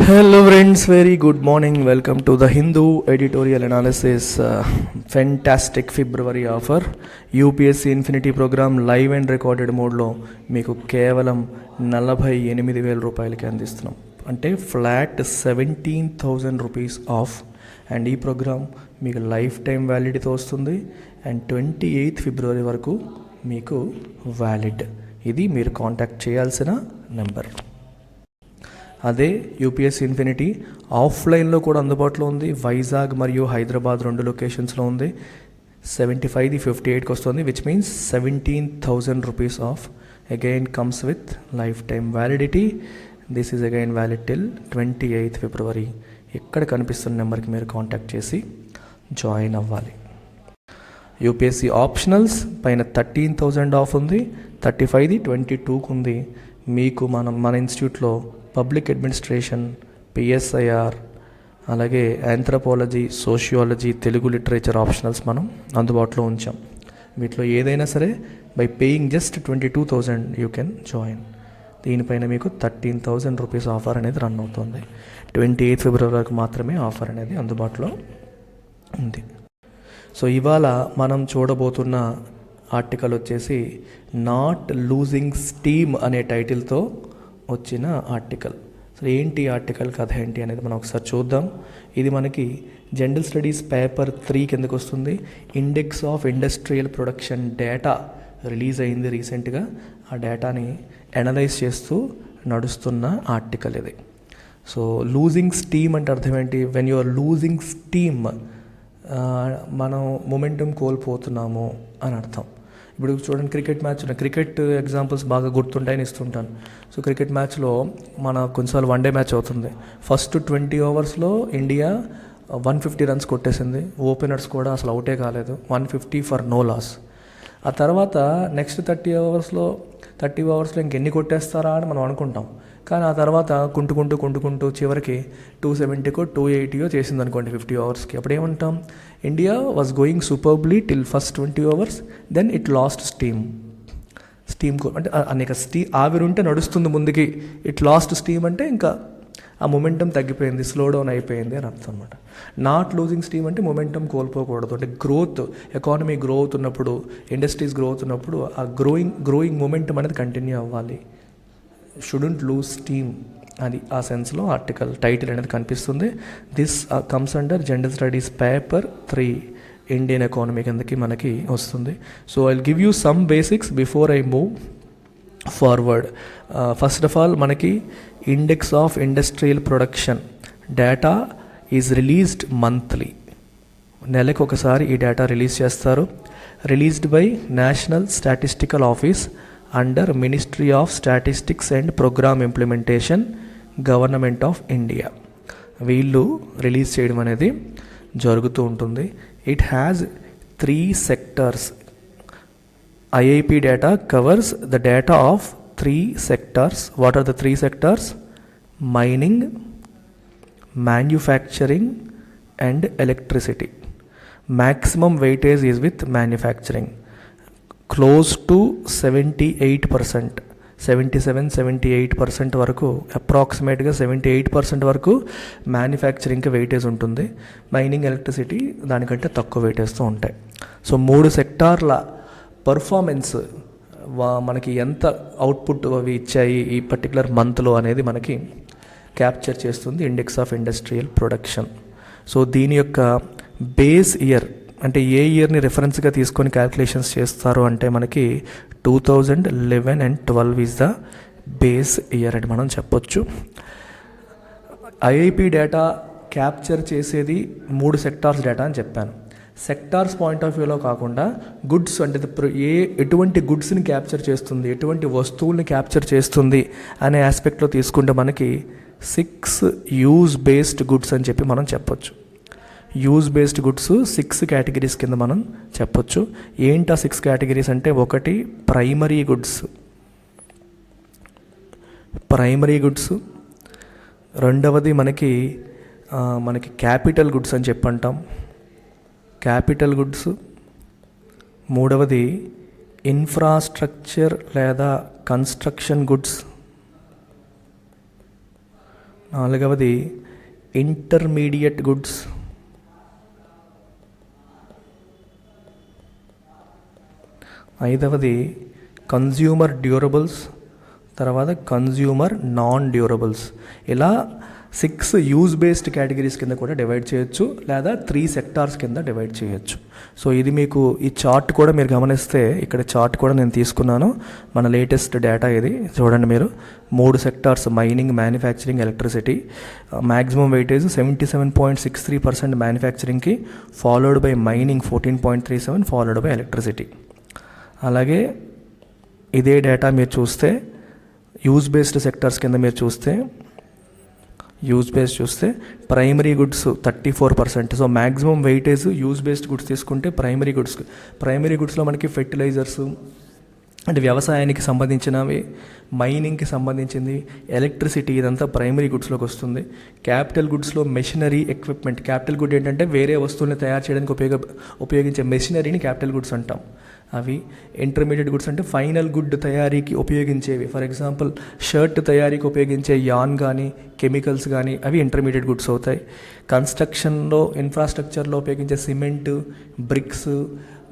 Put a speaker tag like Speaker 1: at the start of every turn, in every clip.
Speaker 1: Hello friends, very good morning. Welcome to the Hindu editorial analysis. Fantastic February offer. UPSC Infinity program live and recorded మోడ్లో మీకు కేవలం 48,000 రూపాయలకి అందిస్తున్నాం. అంటే flat 17,000 rupees of. And ఈ programme మీకు life time వ్యాలిడిటీతో వస్తుంది. అండ్ 28 ఫిబ్రవరి వరకు మీకు వ్యాలిడ్. ఇది మీరు కాంటాక్ట్ చేయాల్సిన నెంబర్. అదే యూపీఎస్సీ ఇన్ఫినిటీ ఆఫ్లైన్లో కూడా అందుబాటులో ఉంది. వైజాగ్ మరియు హైదరాబాద్ 2 లొకేషన్స్లో ఉంది. 75ది 58కి వస్తుంది, which means 17,000 rupees of. Again comes with life time validity. This is again valid till 28 ఫిబ్రవరి. ఎక్కడ కనిపిస్తున్న నెంబర్కి మీరు కాంటాక్ట్ చేసి జాయిన్ అవ్వాలి. యూపీఎస్సీ ఆప్షనల్స్ పైన 13,000 ఆఫ్ ఉంది. 35ది 22కు ఉంది. మీకు మన ఇన్స్టిట్యూట్లో పబ్లిక్ అడ్మినిస్ట్రేషన్, పిఎస్ఐఆర్, అలాగే anthropology, sociology, Telugu literature optionals మనం అందుబాటులో ఉంచాం. వీటిలో ఏదైనా సరే by paying just 22,000 you can join. దీనిపైన మీకు 13,000 రూపీస్ ఆఫర్ అనేది రన్ అవుతుంది. 28 ఫిబ్రవరి వరకు మాత్రమే ఆఫర్ అనేది అందుబాటులో ఉంది. సో ఇవాళ మనం చూడబోతున్న ఆర్టికల్ వచ్చేసి నాట్ లూజింగ్ స్టీమ్ అనే టైటిల్తో వచ్చిన ఆర్టికల్. సో ఏంటి ఆర్టికల్, కథ ఏంటి అనేది మనం ఒకసారి చూద్దాం. ఇది మనకి జనరల్ స్టడీస్ పేపర్ 3 కిందకు వస్తుంది. Index of industrial production data release అయింది రీసెంట్గా. ఆ డేటాని అనలైజ్ చేస్తూ నడుస్తున్న ఆర్టికల్ ఇది. సో లూజింగ్ స్టీమ్ అంటే అర్థం ఏంటి? When you are losing steam, మనం మొమెంటం కోల్పోతున్నాము అని అర్థం. ఇప్పుడు చూడండి, క్రికెట్ మ్యాచ్ ఉన్నాయి. క్రికెట్ ఎగ్జాంపుల్స్ బాగా గుర్తుంటాయని ఇస్తుంటాను. సో క్రికెట్ మ్యాచ్లో మన కొన్నిసార్లు వన్డే మ్యాచ్ అవుతుంది. ఫస్ట్ 20 ఓవర్స్లో ఇండియా 150 రన్స్ కొట్టేసింది. ఓపెనర్స్ కూడా అసలు అవుటే కాలేదు. 150 ఫర్ నో లాస్. ఆ తర్వాత నెక్స్ట్ 30 ఓవర్స్లో ఇంకెన్ని కొట్టేస్తారా అని మనం అనుకుంటాం. కానీ ఆ తర్వాత కుంటుకుంటూ చివరికి 270కో 280 చేసింది అనుకోండి 50 ఓవర్స్కి. అప్పుడు ఏమంటాం? India was going superbly till first 20 overs, then it lost steam అంటే అనేక ఆవిరి ఉంటే నడుస్తుంది ముందుకి. ఇట్ లాస్ట్ స్టీమ్ అంటే ఇంకా ఆ మొమెంటం తగ్గిపోయింది, స్లో డౌన్ అయిపోయింది అని అర్థం అనమాట. నాట్ లూజింగ్ స్టీమ్ అంటే మొమెంటం కోల్పోకూడదు. అంటే గ్రోత్, ఎకానమీ గ్రో అవుతున్నప్పుడు, ఇండస్ట్రీస్ గ్రో అవుతున్నప్పుడు ఆ గ్రోయింగ్ మొమెంటం అనేది కంటిన్యూ అవ్వాలి. షుడెంట్ లూజ్ స్టీమ్, అది ఆ సెన్స్లో ఆర్టికల్ టైటిల్ అనేది కనిపిస్తుంది. This comes under general studies paper 3 Indian economy కిందకి మనకి వస్తుంది. So I will give you some basics before I move forward. First of all మనకి index of industrial production data is released monthly. నెలకు ఒకసారి ఈ data release చేస్తారు. Released by national statistical office under ministry of statistics and programme implementation, government of India. వీళ్ళు release చేయడం అనేది జరుగుతూ ఉంటుంది. It has 3 sectors. IIP data covers the data of 3 sectors. What are the 3 sectors? Mining, manufacturing and electricity. Maximum weightage is with manufacturing. Close to 78%, 77-78% వరకు, అప్రాక్సిమేట్గా 78% వరకు మ్యానుఫ్యాక్చరింగ్కి weightage ఉంటుంది. మైనింగ్, ఎలక్ట్రిసిటీ దానికంటే తక్కువ వెయిటేజ్తో ఉంటాయి. సో 3 సెక్టార్ల పర్ఫార్మెన్స్, మనకి ఎంత అవుట్పుట్ అవి ఇచ్చాయి ఈ పర్టికులర్ మంత్లో అనేది మనకి క్యాప్చర్ చేస్తుంది index of industrial production. So దీని యొక్క బేస్ ఇయర్ అంటే ఏ ఇయర్ని రెఫరెన్స్గా తీసుకొని క్యాల్కులేషన్స్ చేస్తారు అంటే మనకి 2011 and 12 is the base year అని మనం చెప్పొచ్చు. ఐఐపి డేటా క్యాప్చర్ చేసేది 3 సెక్టార్స్ డేటా అని చెప్పాను. సెక్టార్స్ పాయింట్ ఆఫ్ వ్యూలో కాకుండా గుడ్స్ అంటే ఎటువంటి గుడ్స్ని క్యాప్చర్ చేస్తుంది, ఎటువంటి వస్తువుల్ని క్యాప్చర్ చేస్తుంది అనే ఆస్పెక్ట్లో తీసుకుంటే మనకి 6 యూజ్ బేస్డ్ గుడ్స్ అని చెప్పి మనం చెప్పొచ్చు. యూజ్ బేస్డ్ గుడ్స్ 6 కేటగిరీస్ కింద మనం చెప్పొచ్చు. ఏంటి ఆ 6 కేటగిరీస్ అంటే, 1 ప్రైమరీ గుడ్స్, రెండవది మనకి క్యాపిటల్ గుడ్స్ అని చెప్పంటాం, క్యాపిటల్ గుడ్స్. మూడవది ఇన్ఫ్రాస్ట్రక్చర్ లేదా కన్స్ట్రక్షన్ గుడ్స్. నాలుగవది ఇంటర్మీడియట్ గుడ్స్. ఐదవది కన్జ్యూమర్ డ్యూరబుల్స్, తర్వాత కన్జ్యూమర్ నాన్ డ్యూరబుల్స్. ఇలా 6 యూజ్ బేస్డ్ కేటగిరీస్ కింద కూడా డివైడ్ చేయొచ్చు, లేదా 3 సెక్టార్స్ కింద డివైడ్ చేయొచ్చు. సో ఇది మీకు ఈ చార్ట్ కూడా మీరు గమనిస్తే, ఇక్కడ చార్ట్ కూడా నేను తీసుకున్నాను, మన లేటెస్ట్ డేటా ఇది చూడండి మీరు. 3 sectors: mining, manufacturing, electricity. Maximum weightage 77.63% మ్యానుఫ్యాక్చరింగ్కి, followed by mining 14.37, followed by electricity. అలాగే ఇదే డేటా మీరు చూస్తే యూజ్ బేస్డ్ సెక్టార్స్ కింద మీరు చూస్తే primary goods 34%. So maximum weightage use based goods తీసుకుంటే ప్రైమరీ గుడ్స్లో మనకి ఫెర్టిలైజర్స్ అంటే వ్యవసాయానికి సంబంధించినవి, మైనింగ్కి సంబంధించింది, ఎలక్ట్రిసిటీ, ఇదంతా ప్రైమరీ గుడ్స్లోకి వస్తుంది. క్యాపిటల్ గుడ్స్లో మెషినరీ, ఎక్విప్మెంట్. క్యాపిటల్ గుడ్ ఏంటంటే వేరే వస్తువుల్ని తయారు చేయడానికి ఉపయోగించే మెషినరీని క్యాపిటల్ గుడ్స్ అంటాం. అవి ఇంటర్మీడియట్ గుడ్స్ అంటే ఫైనల్ గుడ్ తయారీకి ఉపయోగించేవి. ఫర్ ఎగ్జాంపుల్ షర్ట్ తయారీకి ఉపయోగించే యాన్ కానీ కెమికల్స్ కానీ అవి ఇంటర్మీడియట్ గుడ్స్ అవుతాయి. కన్స్ట్రక్షన్లో, ఇన్ఫ్రాస్ట్రక్చర్లో ఉపయోగించే సిమెంటు, బ్రిక్స్,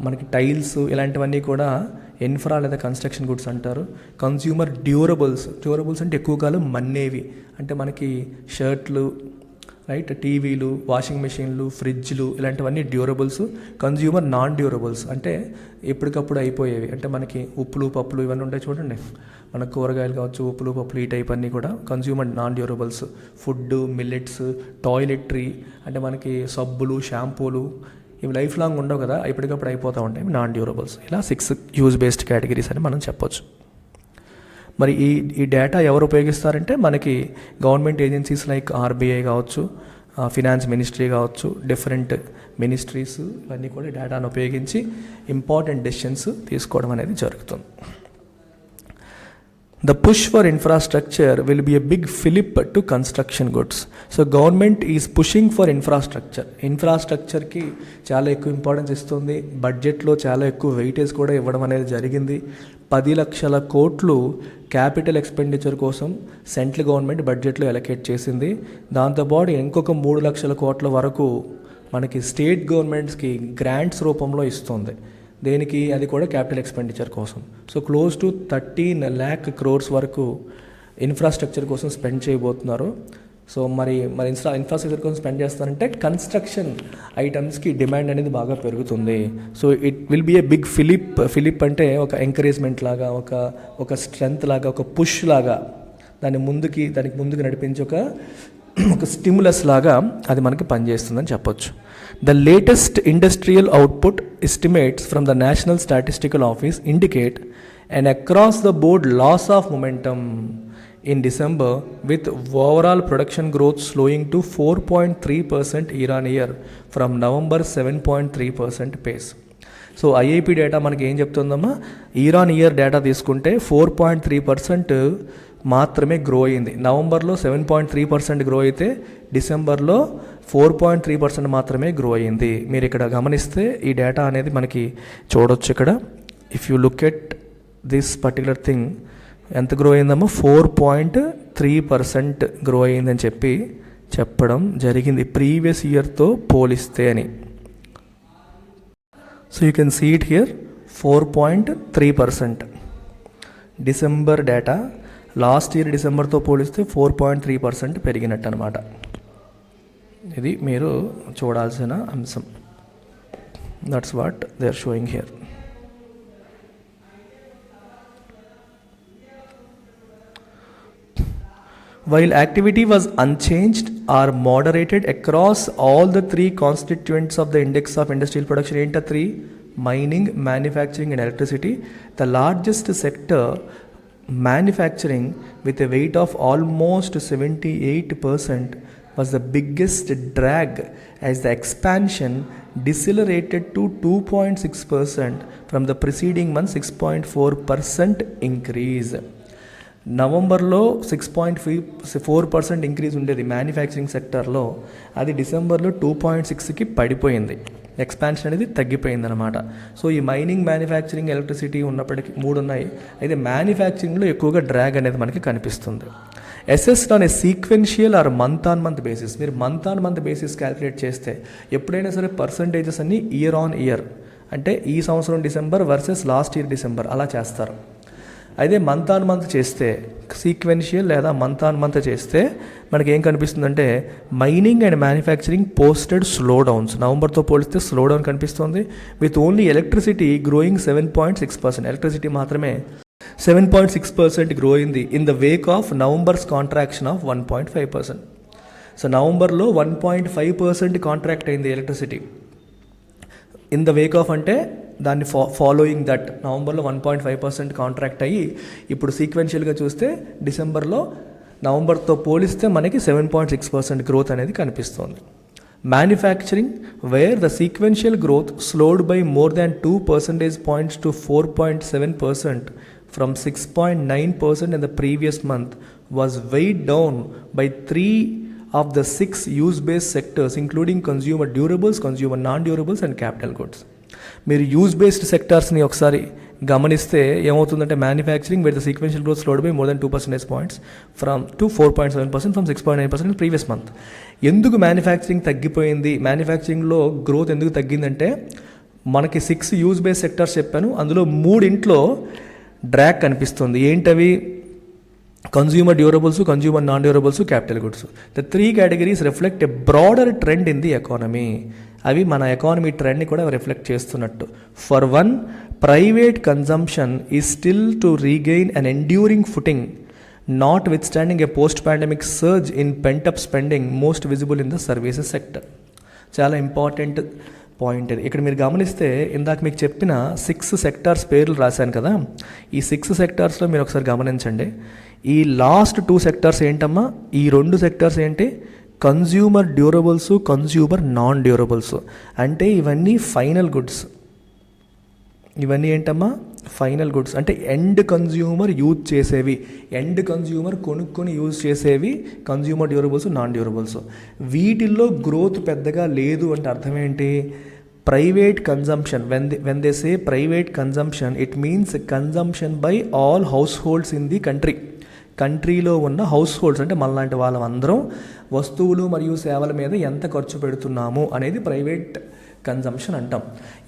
Speaker 1: మనకి టైల్స్, ఇలాంటివన్నీ కూడా ఇన్ఫ్రా లేదా కన్స్ట్రక్షన్ గుడ్స్ అంటారు. కన్స్యూమర్ డ్యూరబుల్స్ అంటే ఎక్కువ కాలం మన్నేవి, అంటే మనకి షర్ట్లు, రైట్, టీవీలు, వాషింగ్ మెషిన్లు, ఫ్రిడ్జ్లు, ఇలాంటివన్నీ డ్యూరబుల్స్. కన్జ్యూమర్ నాన్ డ్యూరబుల్స్ అంటే ఎప్పటికప్పుడు అయిపోయేవి, అంటే మనకి ఉప్పులు, పప్పులు ఇవన్నీ ఉంటాయి చూడండి, మన కూరగాయలు కావచ్చు, ఉప్పులు, పప్పులు, ఈ టైప్ అన్నీ కూడా consumer non durables. Food, millets, toiletry అంటే మనకి సబ్బులు, షాంపూలు, ఇవి లైఫ్ లాంగ్ ఉండవు కదా, ఎప్పటికప్పుడు అయిపోతూ ఉంటాయి, నాన్ డ్యూరబుల్స్. ఇలా 6 యూజ్ బేస్డ్ కేటగిరీస్ అని మనం చెప్పొచ్చు. మరి ఈ డేటా ఎవరు ఉపయోగిస్తారంటే మనకి గవర్నమెంట్ ఏజెన్సీస్ లైక్ ఆర్బీఐ కావచ్చు, ఫినాన్స్ మినిస్ట్రీ కావచ్చు, డిఫరెంట్ మినిస్ట్రీస్, ఇవన్నీ కూడా డేటాను ఉపయోగించి ఇంపార్టెంట్ డెసిషన్స్ తీసుకోవడం అనేది జరుగుతుంది. The push for infrastructure will be a big fillip to construction goods. So government is pushing for infrastructure. ఇన్ఫ్రాస్ట్రక్చర్కి చాలా ఎక్కువ ఇంపార్టెన్స్ ఇస్తుంది. బడ్జెట్లో చాలా ఎక్కువ వెయిటేజ్ కూడా ఇవ్వడం అనేది జరిగింది. 10 లక్షల కోట్లు క్యాపిటల్ ఎక్స్పెండిచర్ కోసం సెంట్రల్ గవర్నమెంట్ బడ్జెట్లో అలొకేట్ చేసింది. దాంతోపాటు ఇంకొక 3 లక్షల కోట్ల వరకు మనకి స్టేట్ గవర్నమెంట్స్కి గ్రాంట్స్ రూపంలో ఇస్తుంది. దేనికి? అది కూడా క్యాపిటల్ ఎక్స్పెండిచర్ కోసం. So close to 13 lakh crores వరకు ఇన్ఫ్రాస్ట్రక్చర్ కోసం స్పెండ్ చేయబోతున్నారు. సో మరి ఇన్ఫ్రాస్ట్రక్చర్ కోసం స్పెండ్ చేస్తారంటే కన్స్ట్రక్షన్ ఐటమ్స్కి డిమాండ్ అనేది బాగా పెరుగుతుంది. So it will be a big fillip అంటే ఒక ఎంకరేజ్మెంట్ లాగా, ఒక స్ట్రెంగ్త్ లాగా, ఒక పుష్ లాగా, దానికి ముందుకు నడిపించి ఒక స్టిమ్యులస్ లాగా అది మనకి పనిచేస్తుందని చెప్పొచ్చు. The latest industrial output estimates from the National Statistical Office indicate an across-the-board loss of momentum in December, with overall production growth slowing to 4.3% year-on-year from November 7.3% pace. So IIP data మనకి ఏం చెప్తుందమ్మా, year data తీసుకుంటే 4.3% మాత్రమే grow అయింది. నవంబర్లో 7.3% grow అయితే డిసెంబర్లో 4.3% మాత్రమే grow అయ్యింది. మీరు ఇక్కడ గమనిస్తే ఈ డేటా అనేది మనకి చూడొచ్చు. ఇక్కడ if you look at this particular thing, ఎంత గ్రో అయిందమ్మా, 4.3% గ్రో అయ్యిందని చెప్పడం జరిగింది ప్రీవియస్ ఇయర్తో పోలిస్తే అని. So you can see it here, 4.3% December data last year డిసెంబర్తో పోలిస్తే 4.3% పెరిగినట్టు అనమాట. ఇది మీరు చూడాల్సిన అంశం. That's what they are showing here. While activity was unchanged or moderated across all the 3 constituents of the index of industrial production, ఏంట 3? Mining, manufacturing and electricity. The largest sector, manufacturing, with a weight of almost 78%, was the biggest drag as the expansion decelerated to 2.6% from the preceding month 6.4% increase. నవంబర్లో 6.4% increase ఉండేది manufacturing సెక్టర్లో, అది డిసెంబర్లో 2.6కి పడిపోయింది. Expansion అనేది తగ్గిపోయింది అనమాట. సో ఈ మైనింగ్, మ్యానుఫ్యాక్చరింగ్, ఎలక్ట్రిసిటీ ఉన్నప్పటికీ 3 ఉన్నాయి. అయితే మ్యానుఫ్యాక్చరింగ్లో ఎక్కువగా డ్రాగ్ అనేది మనకి కనిపిస్తుంది. Assessed on a sequential or month on month basis. మీరు month on month basis calculate చేస్తే ఎప్పుడైనా సరే పర్సంటేజెస్ అన్ని ఇయర్ ఆన్ ఇయర్, అంటే ఈ సంవత్సరం December versus last year December అలా చేస్తారు. అయితే మంత్ ఆన్ మంత్ చేస్తే, సీక్వెన్షియల్ లేదా మంత్ ఆన్ మంత్ చేస్తే మనకి ఏం కనిపిస్తుందంటే mining and manufacturing posted slowdowns. నవంబర్తో పోలిస్తే స్లో డౌన్ కనిపిస్తుంది. With only electricity growing 7.6%. Electricity మాత్రమే 7.6% గ్రో అయింది in the wake of November's contraction of 1.5%. So నవంబర్లో 1.5% కాంట్రాక్ట్ అయింది electricity. In the wake of అంటే దాన్ని ఫాలోయింగ్ దట్ నవంబర్లో 1.5% కాంట్రాక్ట్ అయ్యి ఇప్పుడు సీక్వెన్షియల్గా చూస్తే డిసెంబర్లో నవంబర్తో పోలిస్తే మనకి 7.6% గ్రోత్ అనేది కనిపిస్తుంది. Manufacturing wear the sequential growth slowed by more than 2 percentage points to 4.7% from 6.9% in the previous month was weighed down by 3 of the 6 use-based sectors including consumer durables, consumer non-durables and capital goods. మీరు use based సెక్టార్స్ని ఒకసారి గమనిస్తే ఏమవుతుందంటే manufacturing wear the sequential growth slowed by more than 2 percentage points to 4.7% from 6.9% in previous month. ఎందుకు manufacturing తగ్గిపోయింది, మ్యానుఫ్యాక్చరింగ్లో growth ఎందుకు తగ్గిందంటే మనకి 6 use based sectors చెప్పాను, అందులో 3 డ్రాగ్ కనిపిస్తుంది. ఏంటవి? Consumer durables, consumer non durables, capital goods. The 3 categories reflect a broader trend in the economy. అవి మన ఎకానమీ ట్రెండ్ని కూడా రిఫ్లెక్ట్ చేస్తున్నట్టు. For one, private consumption is still to regain an enduring footing not with standing A post pandemic surge in pent-up spending most visible in the services sector. చాలా important point ఇది. ఇక్కడ మీరు గమనిస్తే ఇందాక మీకు చెప్పిన 6 సెక్టార్స్ పేర్లు రాశాను కదా, ఈ 6 సెక్టార్స్లో మీరు ఒకసారి గమనించండి. ఈ లాస్ట్ 2 సెక్టార్స్ ఏంటమ్మా? ఈ 2 సెక్టార్స్ ఏంటి? Consumer durables, consumer non durables. అంటే ఇవన్నీ ఫైనల్ గుడ్స్. ఇవన్నీ ఏంటమ్మా? Final goods. అంటే ఎండ్ కన్జ్యూమర్ యూజ్ చేసేవి, ఎండ్ కన్జ్యూమర్ కొనుక్కొని యూజ్ చేసేవి కన్జ్యూమర్ డ్యూరబుల్స్, నాన్ డ్యూరబుల్స్. వీటిల్లో గ్రోత్ పెద్దగా లేదు అంటే అర్థం ఏంటి? Private consumption, when they say private consumption it means consumption by all house holds in the country. కంట్రీలో ఉన్న హౌస్ హోల్డ్స్ అంటే మనలాంటి వాళ్ళందరం వస్తువులు మరియు సేవల మీద ఎంత ఖర్చు పెడుతున్నాము అనేది ప్రైవేట్ కన్జంప్షన్ అంటాం.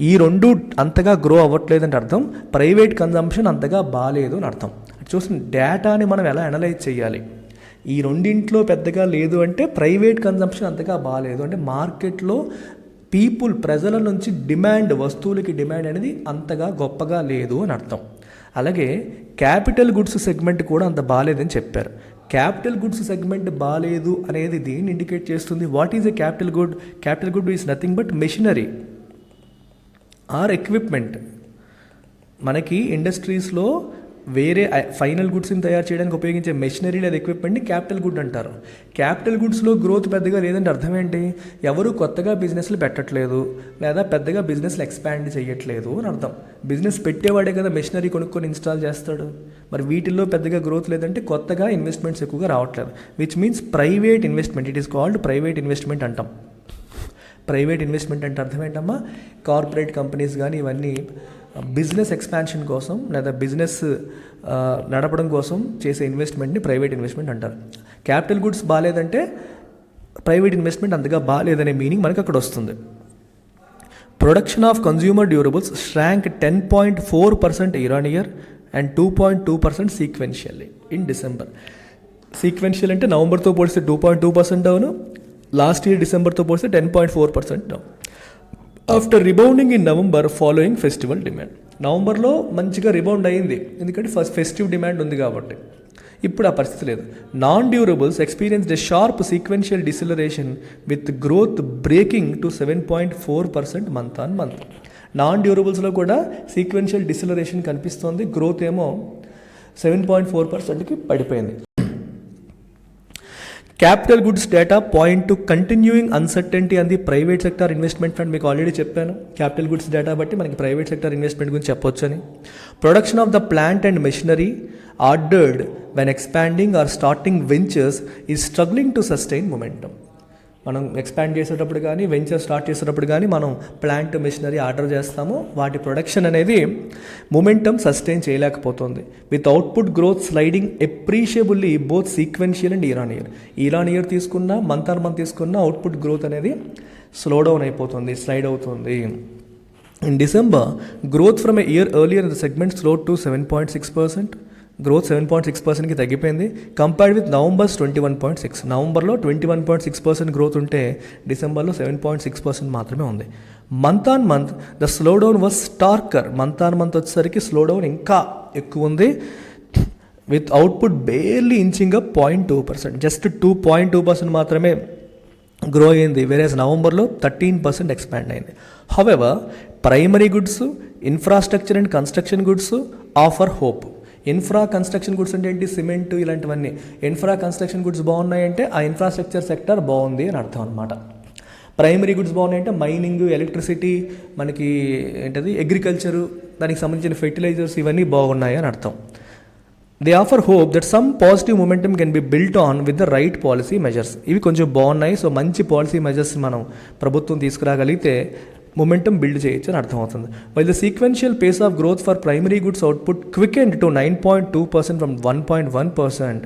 Speaker 1: ఈ 2 అంతగా గ్రో అవ్వట్లేదంటే అర్థం ప్రైవేట్ కన్జంప్షన్ అంతగా బాగాలేదు అని అర్థం. చూసిన డేటాని మనం ఎలా అనలైజ్ చేయాలి? ఈ 2 పెద్దగా లేదు అంటే ప్రైవేట్ కన్జంప్షన్ అంతగా బాగాలేదు అంటే మార్కెట్లో ప్రజల నుంచి డిమాండ్, వస్తువులకి డిమాండ్ అనేది అంతగా గొప్పగా లేదు అని అర్థం. అలాగే క్యాపిటల్ గుడ్స్ సెగ్మెంట్ కూడా అంత బాగాలేదని చెప్పారు. క్యాపిటల్ గుడ్స్ సెగ్మెంట్ బాగాలేదు అనేది దీన్ని ఇండికేట్ చేస్తుంది. What is a capital good? Capital good is nothing but machinery or equipment. మనకి ఇండస్ట్రీస్లో వేరే ఫైనల్ గుడ్స్ని తయారు చేయడానికి ఉపయోగించే మెషినరీ లేదా ఎక్విప్మెంట్ని క్యాపిటల్ గుడ్ అంటారు. క్యాపిటల్ గుడ్స్లో గ్రోత్ పెద్దగా లేదంటే అర్థం ఏంటి? ఎవరు కొత్తగా బిజినెస్లు పెట్టట్లేదు లేదా పెద్దగా బిజినెస్లు ఎక్స్పాండ్ చేయట్లేదు అని అర్థం. బిజినెస్ పెట్టేవాడే కదా మెషినరీ కొనుక్కొని ఇన్స్టాల్ చేస్తాడు. మరి వీటిల్లో పెద్దగా గ్రోత్ లేదంటే కొత్తగా ఇన్వెస్ట్మెంట్స్ ఎక్కువగా రావట్లేదు. Which means private investment. It is called private investment అంటాం. ప్రైవేట్ ఇన్వెస్ట్మెంట్ అంటే అర్థం ఏంటమ్మా? కార్పొరేట్ కంపెనీస్ కానీ ఇవన్నీ బిజినెస్ ఎక్స్పాన్షన్ కోసం లేదా బిజినెస్ నడపడం కోసం చేసే ఇన్వెస్ట్మెంట్ని ప్రైవేట్ ఇన్వెస్ట్మెంట్ అంటారు. క్యాపిటల్ గుడ్స్ బాగాలేదంటే ప్రైవేట్ ఇన్వెస్ట్మెంట్ అంతగా బాగాలేదనే మీనింగ్ మనకు అక్కడ వస్తుంది. Production of consumer durables shrank 10.4% year on year and 2.2% sequentially in December. Sequential అంటే నవంబర్తో పోలిస్తే 2.2% డౌను, లాస్ట్ ఇయర్ డిసెంబర్తో పోలిస్తే 10.4% down. After rebounding in November following festival demand. నవంబర్లో మంచిగా రిబౌండ్ అయింది ఎందుకంటే ఫెస్టివ్ డిమాండ్ ఉంది కాబట్టి. ఇప్పుడు ఆ పరిస్థితి లేదు. Non durables experienced a sharp sequential deceleration with growth braking to 7.4% month on month. Non డ్యూరబుల్స్లో కూడా సీక్వెన్షియల్ డిసిలరేషన్ కనిపిస్తోంది. గ్రోత్ ఏమో 7.4%కి పడిపోయింది. Capital goods data point to continuing uncertainty and the private sector investment funk. మీకు already చెప్పాను capital goods data బట్టి మనకి ప్రైవేట్ సెక్టర్ ఇన్వెస్ట్మెంట్ గురించి చెప్పొచ్చు అని. Production of the plant and machinery ordered when expanding or starting ventures is struggling to sustain momentum. మనం expand చేసేటప్పుడు కానీ వెంచర్ స్టార్ట్ చేసేటప్పుడు కానీ మనం ప్లాంట్ మెషినరీ ఆర్డర్ చేస్తాము, వాటి ప్రొడక్షన్ అనేది మొమెంటమ్ సస్టైన్ చేయలేకపోతుంది. With output growth sliding appreciably both sequential and year on year తీసుకున్న మంత్ ఆన్ మంత్ తీసుకున్న అవుట్పుట్ గ్రోత్ అనేది స్లో డౌన్ అయిపోతుంది, స్లైడ్ అవుతుంది. In December, growth from a year earlier in the segment slowed to 7.6%. Growth 7.6%కి తగ్గిపోయింది. Compared with November's 21.6. నవంబర్లో 21.6% growth ఉంటే డిసెంబర్లో 7.6% మాత్రమే ఉంది. Month on month the slowdown was starker. Month on month వచ్చేసరికి స్లో డౌన్ ఇంకా ఎక్కువ ఉంది. With output barely inching up 0.2%. Just 2.2% మాత్రమే గ్రో అయింది. వేరేస్ నవంబర్లో 13% ఎక్స్పాండ్ అయింది. However primary goods, infrastructure and construction goods offer hope. Infra construction goods అంటే ఏంటి? సిమెంట్ ఇలాంటివన్నీ. ఇన్ఫ్రా కన్స్ట్రక్షన్ గుడ్స్ బాగున్నాయంటే ఆ ఇన్ఫ్రాస్ట్రక్చర్ సెక్టర్ బాగుంది అని అర్థం అనమాట. ప్రైమరీ గుడ్స్ బాగున్నాయంటే మైనింగ్, ఎలక్ట్రిసిటీ, మనకి ఏంటది అగ్రికల్చరు, దానికి సంబంధించిన ఫెర్టిలైజర్స్ ఇవన్నీ బాగున్నాయి అని అర్థం. They offer hope that some positive momentum can be built on with the right policy measures. ఇవి కొంచెం బాగున్నాయి, సో మంచి పాలసీ మెజర్స్ మనం ప్రభుత్వం తీసుకురాగలిగితే మొమెంటమ్ బిల్డ్ చేయొచ్చు అని అర్థమవుతుంది. While the sequential pace of growth for primary goods output quickened to 9.2% from 1.1%.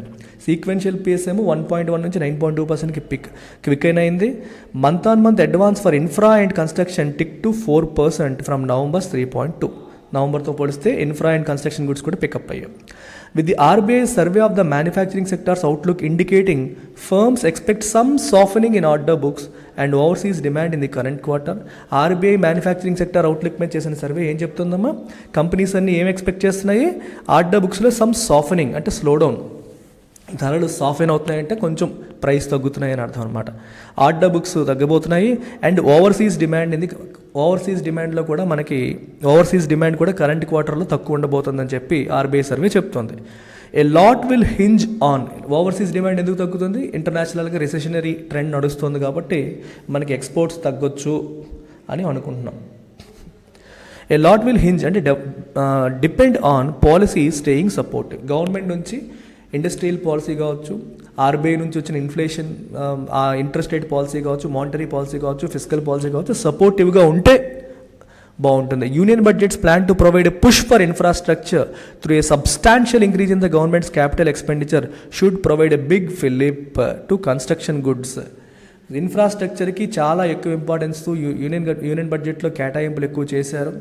Speaker 1: Sequential pace ఏమో 1.1 నుంచి 9.2%కి క్విక్ అయింది. Month on month advance for infra and construction ticked to 4% from November 3.2. నవంబర్తో పోలిస్తే ఇన్ఫ్రా అండ్ కన్స్ట్రక్షన్ గుడ్స్ కూడా pick up అయ్యాయి. With the RBI survey of the manufacturing sector's outlook indicating firms expect some softening in order books and overseas demand in the current quarter. RBI manufacturing sector outlook మీద చేసిన survey ఏం చెప్తుందమ్మా? Companies అన్నీ ఏం expect చేస్తున్నాయి? Order బుక్స్లో some సాఫెనింగ్ అంటే slow down, ధరలు సాఫెన్ అవుతున్నాయంటే కొంచెం ప్రైస్ తగ్గుతున్నాయి అని అర్థం అనమాట. ఆర్డర్ బుక్స్ తగ్గబోతున్నాయి. అండ్ ఓవర్సీస్ డిమాండ్లో కూడా మనకి ఓవర్సీస్ డిమాండ్ కూడా కరెంట్ క్వార్టర్లో తక్కువ ఉండబోతుందని చెప్పి ఆర్బీఐ సర్వే చెప్తుంది. ఏ lot will hinge on. Overseas demand ఎందుకు తగ్గుతుంది? ఇంటర్నేషనల్గా రిసెషనరీ ట్రెండ్ నడుస్తుంది కాబట్టి మనకి ఎక్స్పోర్ట్స్ తగ్గొచ్చు అని అనుకుంటున్నాం. ఏ లాట్ విల్ హింజ్ అంటే depend on policy staying support. Government నుంచి ఇండస్ట్రియల్ పాలసీ కావచ్చు, ఆర్బీఐ నుంచి వచ్చిన ఇన్ఫ్లేషన్, ఆ ఇంట్రెస్ట్ రేట్ పాలసీ కావచ్చు, మానిటరీ పాలసీ కావచ్చు, ఫిస్కల్ పాలసీ కావచ్చు, సపోర్టివ్గా ఉంటే బాగుంటుంది. Union budget's plan to provide a push for infrastructure through a substantial increase in the government's capital expenditure should provide a big fillip to construction goods. ఇన్ఫ్రాస్ట్రక్చర్కి చాలా ఎక్కువ importance union బడ్జెట్లో కేటాయింపులు ఎక్కువ చేశారు.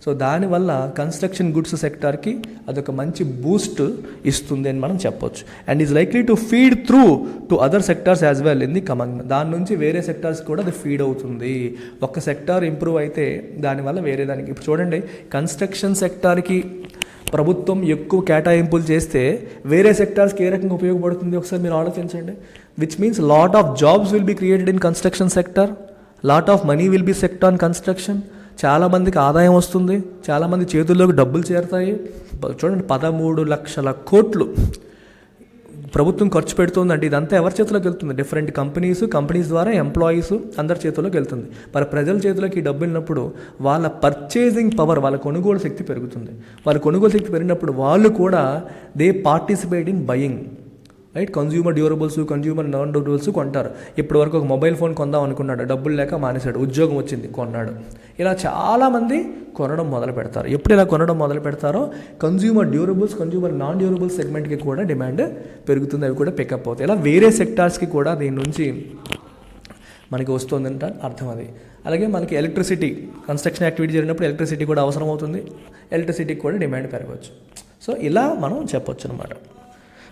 Speaker 1: సో దానివల్ల కన్స్ట్రక్షన్ గుడ్స్ సెక్టార్కి అదొక మంచి బూస్ట్ ఇస్తుంది అని మనం చెప్పొచ్చు. And is likely to feed through to other sectors as well in the coming. దాని నుంచి వేరే సెక్టార్స్ కూడా అది ఫీడ్ అవుతుంది. ఒక సెక్టార్ ఇంప్రూవ్ అయితే దానివల్ల వేరే దానికి, ఇప్పుడు చూడండి కన్స్ట్రక్షన్ సెక్టార్కి ప్రభుత్వం ఎక్కువ కేటాయింపులు చేస్తే వేరే సెక్టార్స్కి ఏ రకంగా ఉపయోగపడుతుంది ఒకసారి మీరు ఆలోచించండి. Which means lot of jobs will be created in construction sector, lot of money will be spent on construction. చాలామందికి ఆదాయం వస్తుంది, చాలామంది చేతుల్లోకి డబ్బులు చేరుతాయి. చూడండి 13 లక్షల కోట్లు ప్రభుత్వం ఖర్చు పెడుతుందంటే ఇదంతా ఎవరి చేతిలోకి వెళ్తుంది? డిఫరెంట్ కంపెనీస్ ద్వారా ఎంప్లాయీస్ అందరి చేతిలోకి వెళ్తుంది. మరి ప్రజల చేతిలోకి ఈ డబ్బు వెళ్ళినప్పుడు వాళ్ళ పర్చేసింగ్ పవర్, వాళ్ళ కొనుగోలు శక్తి పెరుగుతుంది. వాళ్ళ కొనుగోలు శక్తి పెరిగినప్పుడు వాళ్ళు కూడా they participate in buying, right? Consumer durables, consumer non durables కొంటారు. ఇప్పటి వరకు ఒక మొబైల్ ఫోన్ కొందాం అనుకున్నాడు, డబ్బులు లేక మానేశాడు, ఉద్యోగం వచ్చింది కొన్నాడు. ఇలా చాలామంది కొనడం మొదలు పెడతారు. ఎప్పుడు ఇలా కొనడం మొదలు పెడతారో consumer durables, consumer non durables సెగ్మెంట్కి కూడా డిమాండ్ పెరుగుతుంది, అవి కూడా పికప్ అవుతాయి. ఇలా వేరే సెక్టార్స్కి కూడా దీని నుంచి మనకి వస్తుందంట అర్థం అది. అలాగే మనకి ఎలక్ట్రిసిటీ, కన్స్ట్రక్షన్ యాక్టివిటీ జరిగినప్పుడు ఎలక్ట్రిసిటీ కూడా అవసరం అవుతుంది, ఎలక్ట్రిసిటీకి కూడా డిమాండ్ పెరగవచ్చు. సో ఇలా మనం చెప్పొచ్చు అనమాట.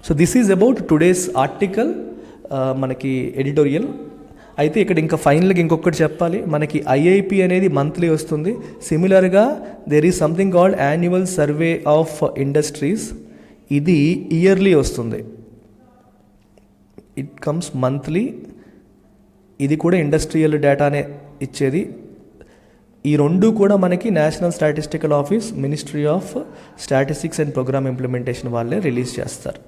Speaker 1: So this is about today's article, మనకి ఎడిటోరియల్. అయితే ఇక్కడ ఇంకా ఫైనల్గా ఇంకొకటి చెప్పాలి, మనకి ఐఐపి అనేది మంత్లీ వస్తుంది. సిమిలర్గా there is something called annual survey of industries, ఇది ఇయర్లీ వస్తుంది. ఇట్ కమ్స్ మంత్లీ, ఇది కూడా ఇండస్ట్రియల్ డేటానే ఇచ్చేది. ఈ రెండు కూడా మనకి national statistical office, ministry of statistics and programme implementation వాళ్ళే రిలీజ్ చేస్తారు.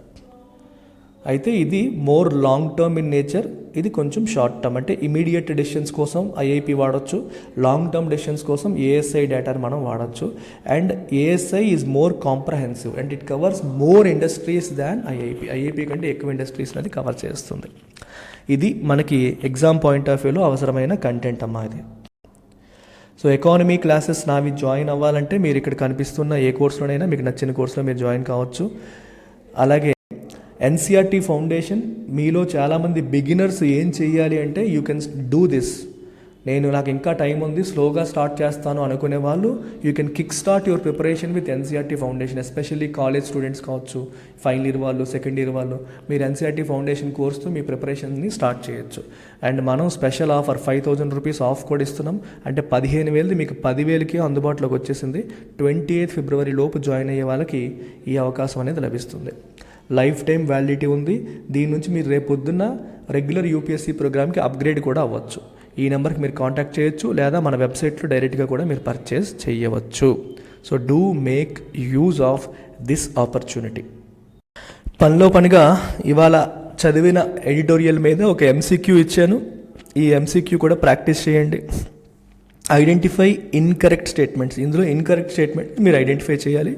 Speaker 1: అయితే ఇది more long term in nature, ఇది కొంచెం షార్ట్ టర్మ్. అంటే ఇమీడియట్ డెసిషన్స్ కోసం ఐఐపి వాడచ్చు, లాంగ్ టర్మ్ డెసిషన్స్ కోసం ఏఎస్ఐ డేటాని మనం వాడచ్చు. And ASI is more comprehensive and it covers more industries than IIP. IIP కంటే ఎక్కువ ఇండస్ట్రీస్ అనేది కవర్ చేస్తుంది. ఇది మనకి ఎగ్జామ్ పాయింట్ ఆఫ్ వ్యూలో అవసరమైన కంటెంట్ అమ్మా ఇది. సో ఎకానమీ క్లాసెస్ నావి జాయిన్ అవ్వాలంటే మీరు ఇక్కడ కనిపిస్తున్న ఏ కోర్సులోనైనా మీకు నచ్చిన కోర్సులో మీరు జాయిన్ కావచ్చు. అలాగే ఎన్సీఆర్టీ ఫౌండేషన్, మీలో చాలామంది బిగినర్స్ ఏం చేయాలి అంటే యూ కెన్ డూ దిస్. నాకు ఇంకా టైం ఉంది, స్లోగా స్టార్ట్ చేస్తాను అనుకునే వాళ్ళు you can kick start your preparation with NCERT foundation. Especially college students కావచ్చు, ఫైనల్ ఇయర్ వాళ్ళు, సెకండ్ ఇయర్ వాళ్ళు, మీరు ఎన్సీఆర్టీ ఫౌండేషన్ కోర్సుతో మీ ప్రిపరేషన్ని స్టార్ట్ చేయొచ్చు. అండ్ మనం స్పెషల్ ఆఫర్ 5,000 రూపీస్ ఆఫ్ కూడా ఇస్తున్నాం. అంటే 15,000 మీకు 10,000కి అందుబాటులోకి వచ్చేసింది. 28 ఫిబ్రవరి లోపు జాయిన్ అయ్యే వాళ్ళకి ఈ అవకాశం అనేది లభిస్తుంది. లైఫ్ టైం వ్యాలిడిటీ ఉంది. దీని నుంచి మీరు రేపు పొద్దున్న రెగ్యులర్ యూపీఎస్సీ ప్రోగ్రామ్కి అప్గ్రేడ్ కూడా అవ్వచ్చు. ఈ నెంబర్కి మీరు కాంటాక్ట్ చేయొచ్చు, లేదా మన వెబ్సైట్లో డైరెక్ట్గా కూడా మీరు పర్చేస్ చేయవచ్చు. So do make use of this opportunity. పనిలో పనిగా ఇవాళ చదివిన ఎడిటోరియల్ మీద ఒక ఎంసీక్యూ ఇచ్చాను. ఈ ఎంసీక్యూ కూడా ప్రాక్టీస్ చేయండి. Identify incorrect statements. ఇందులో ఇన్కరెక్ట్ స్టేట్మెంట్ మీరు ఐడెంటిఫై చేయాలి.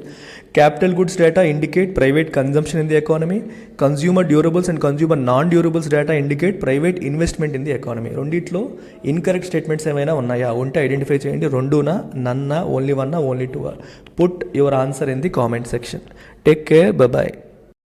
Speaker 1: Capital goods data indicate private consumption in the economy. Consumer durables and consumer non durables data indicate private investment in the economy. రెండిట్లో incorrect statements ఏమైనా ఉన్నాయా? ఉంటే identify చేయండి. రెండునా, నన్నా, ఓన్లీ వన్నా, only two? Put your answer in the comment section. Take care, bye.